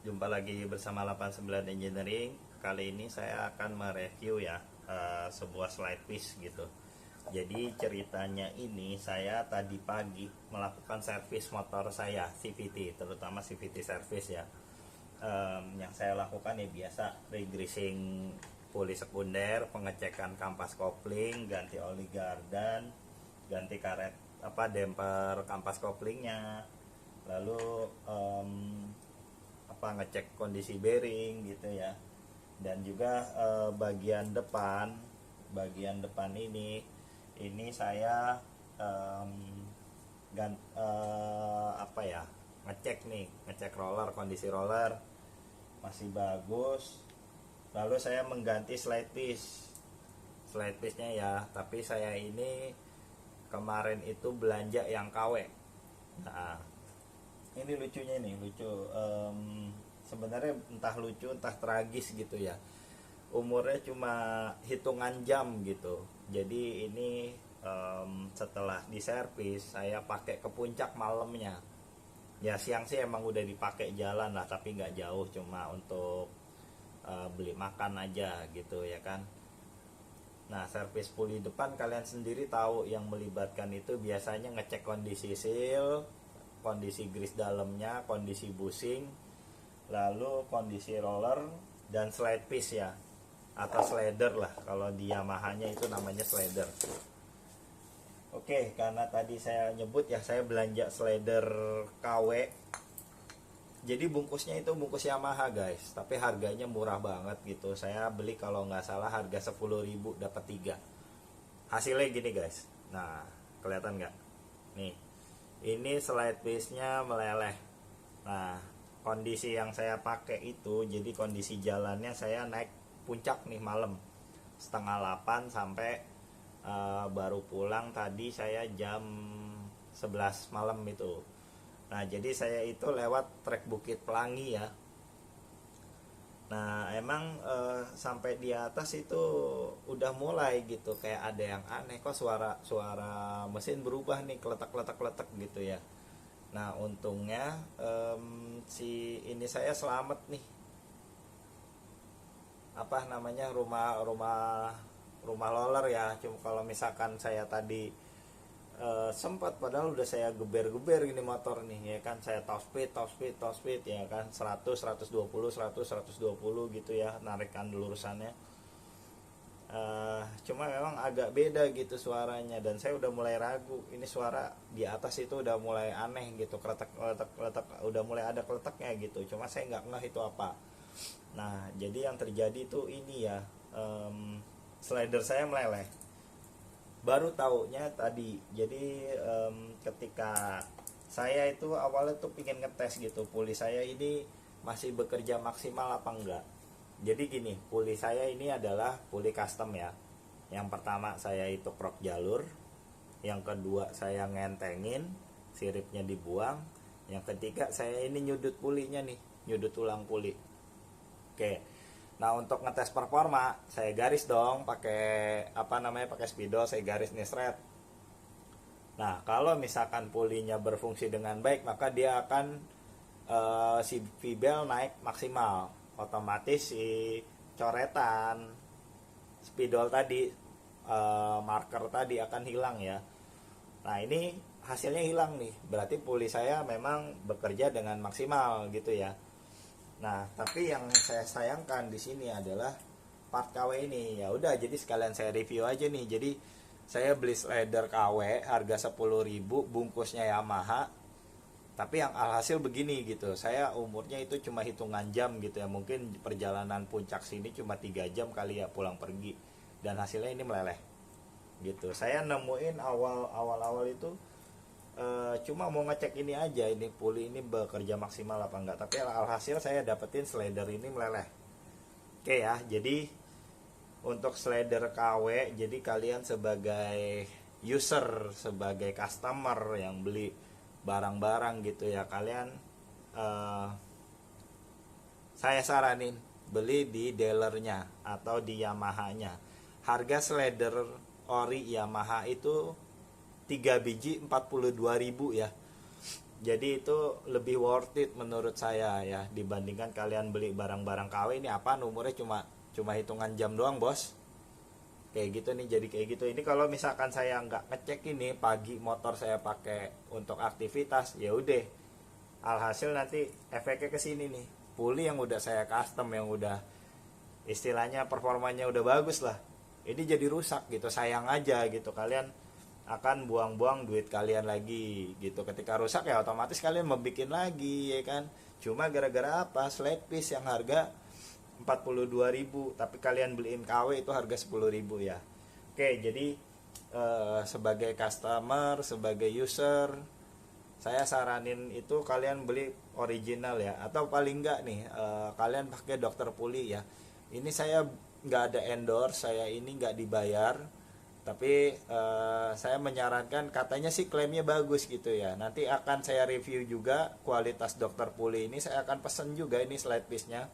Jumpa lagi bersama 89 Engineering. Kali ini saya akan mereview ya sebuah slide piece gitu. Jadi ceritanya ini, saya tadi pagi melakukan servis motor saya CVT, terutama CVT service ya. Yang saya lakukan ya biasa regreasing puli sekunder, pengecekan kampas kopling, ganti oli gardan, ganti karet damper kampas koplingnya, lalu ngecek kondisi bearing gitu ya. Dan juga bagian depan ini saya ngecek roller, kondisi roller masih bagus. Lalu saya mengganti slide piece nya ya, tapi saya ini kemarin itu belanja yang KW. Nah, ini lucunya, ini lucu. Sebenarnya entah lucu entah tragis gitu ya, umurnya cuma hitungan jam gitu. Jadi ini setelah diservis saya pakai ke puncak malamnya. Ya siang sih emang udah dipakai jalan lah, tapi nggak jauh, cuma untuk beli makan aja gitu ya kan. Nah, servis puli depan kalian sendiri tahu, yang melibatkan itu biasanya ngecek kondisi seal, kondisi grease dalamnya, kondisi bushing, lalu kondisi roller dan slide piece ya, atau slider lah, kalau di Yamaha-nya itu namanya slider. Oke, karena tadi saya nyebut ya, saya belanja slider KW. Jadi bungkusnya itu bungkus Yamaha guys, tapi harganya murah banget gitu. Saya beli kalau nggak salah harga 10.000 dapat 3. Hasilnya gini guys. Nah, kelihatan nggak? Nih, ini slide piece-nya meleleh. Nah, kondisi yang saya pakai itu, jadi kondisi jalannya saya naik puncak nih malam setengah 8 sampai baru pulang tadi saya jam 11 malam itu. Nah, jadi saya itu lewat trek Bukit Pelangi ya. Nah, emang sampai di atas itu udah mulai gitu kayak ada yang aneh, kok suara mesin berubah nih, keletak gitu ya. Nah, untungnya si ini saya selamat nih. Rumah roller ya. Cuma kalau misalkan saya tadi sempat, padahal udah saya geber-geber gini motor nih ya kan, saya top speed ya kan, 100 120 gitu ya, narikkan lurusannya. Cuma memang agak beda gitu suaranya, dan saya udah mulai ragu, ini suara di atas itu udah mulai aneh gitu, keletak, udah mulai ada keletaknya gitu, cuma saya nggak ngeh itu apa. Nah, jadi yang terjadi tuh ini ya, slider saya meleleh. Baru taunya tadi. Jadi ketika saya itu awalnya tuh pingin ngetes gitu, puli saya ini masih bekerja maksimal apa enggak. Jadi gini, puli saya ini adalah puli custom ya. Yang pertama saya itu krok jalur, yang kedua saya ngentengin, siripnya dibuang, yang ketiga saya ini nyudut pulinya nih, nyudut tulang puli. Oke. Nah, untuk ngetes performa saya garis dong pakai pakai spidol, saya garis nih seret. Nah, kalau misalkan pulinya berfungsi dengan baik, maka dia akan si V-bel naik maksimal. Otomatis si coretan spidol tadi, marker tadi akan hilang ya. Nah, ini hasilnya hilang nih. Berarti puli saya memang bekerja dengan maksimal gitu ya. Nah, tapi yang saya sayangkan di sini adalah part KW ini. Ya udah, jadi sekalian saya review aja nih. Jadi saya beli slider KW harga 10.000, bungkusnya Yamaha. Tapi yang alhasil begini gitu. Saya umurnya itu cuma hitungan jam gitu ya. Mungkin perjalanan puncak sini cuma 3 jam kali ya pulang pergi. Dan hasilnya ini meleleh. Gitu. Saya nemuin awal itu cuma mau ngecek ini aja, ini puli ini bekerja maksimal apa enggak, tapi alhasil saya dapetin slider ini meleleh. Oke ya, jadi untuk slider KW, jadi kalian sebagai user, sebagai customer yang beli barang-barang gitu ya, kalian saya saranin beli di dealernya atau di Yamaha-nya. Harga slider ori Yamaha itu 3 biji 42.000 ya. Jadi itu lebih worth it menurut saya ya, dibandingkan kalian beli barang-barang KW. Ini apa, umurnya cuma cuma hitungan jam doang bos, kayak gitu nih. Jadi kayak gitu, ini kalau misalkan saya nggak ngecek ini pagi motor saya pakai untuk aktivitas, ya udah alhasil nanti efeknya ke sini nih. Puli yang udah saya custom, yang udah istilahnya performanya udah bagus lah, ini jadi rusak gitu. Sayang aja gitu, kalian akan buang-buang duit kalian lagi gitu. Ketika rusak ya otomatis kalian membikin lagi ya kan. Cuma gara-gara apa, slide piece yang harga 42.000 tapi kalian beliin KW itu harga 10.000 ya. Oke, jadi sebagai customer, sebagai user, saya saranin itu kalian beli original ya, atau paling enggak nih kalian pakai dokter Puli ya. Ini saya nggak ada endorse, saya ini nggak dibayar, tapi saya menyarankan, katanya sih klaimnya bagus gitu ya. Nanti akan saya review juga kualitas dokter Puli ini, saya akan pesen juga ini slide piece nya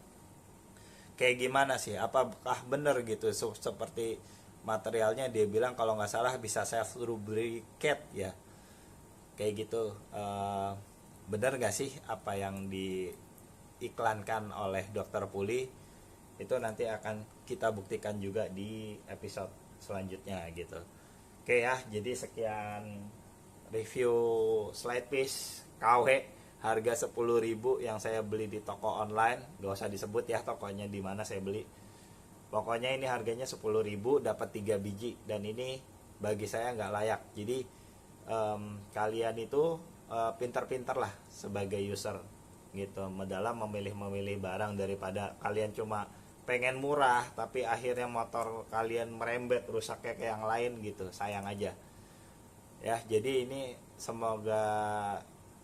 kayak gimana sih, apakah bener gitu seperti materialnya dia bilang. Kalau nggak salah bisa self lubricate ya, kayak gitu. Bener nggak sih apa yang diiklankan oleh dokter Puli? Itu nanti akan kita buktikan juga di episode selanjutnya gitu. Oke ya, jadi sekian review slide piece KW harga 10.000 yang saya beli di toko online. Gak usah disebut ya tokonya di mana saya beli, pokoknya ini harganya 10.000 dapat 3 biji, dan ini bagi saya nggak layak. Jadi kalian itu pintar-pintar lah sebagai user gitu dalam memilih barang, daripada kalian cuma pengen murah tapi akhirnya motor kalian merembet rusaknya ke yang lain gitu. Sayang aja ya. Jadi ini semoga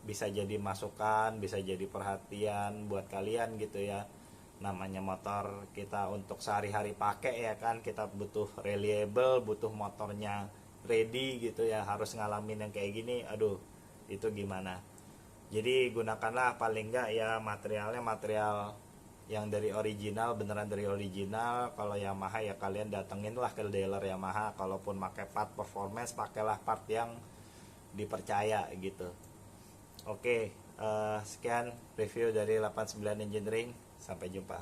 bisa jadi masukan, bisa jadi perhatian buat kalian gitu ya. Namanya motor kita untuk sehari-hari pakai ya kan, kita butuh reliable, butuh motornya ready gitu ya. Harus ngalamin yang kayak gini, aduh itu gimana. Jadi gunakanlah paling enggak ya materialnya material yang dari original, beneran dari original. Kalau Yamaha ya kalian datengin lah ke dealer Yamaha. Kalaupun pakai part performance, pakailah part yang dipercaya gitu. Oke, sekian review dari 89 Engineering. Sampai jumpa.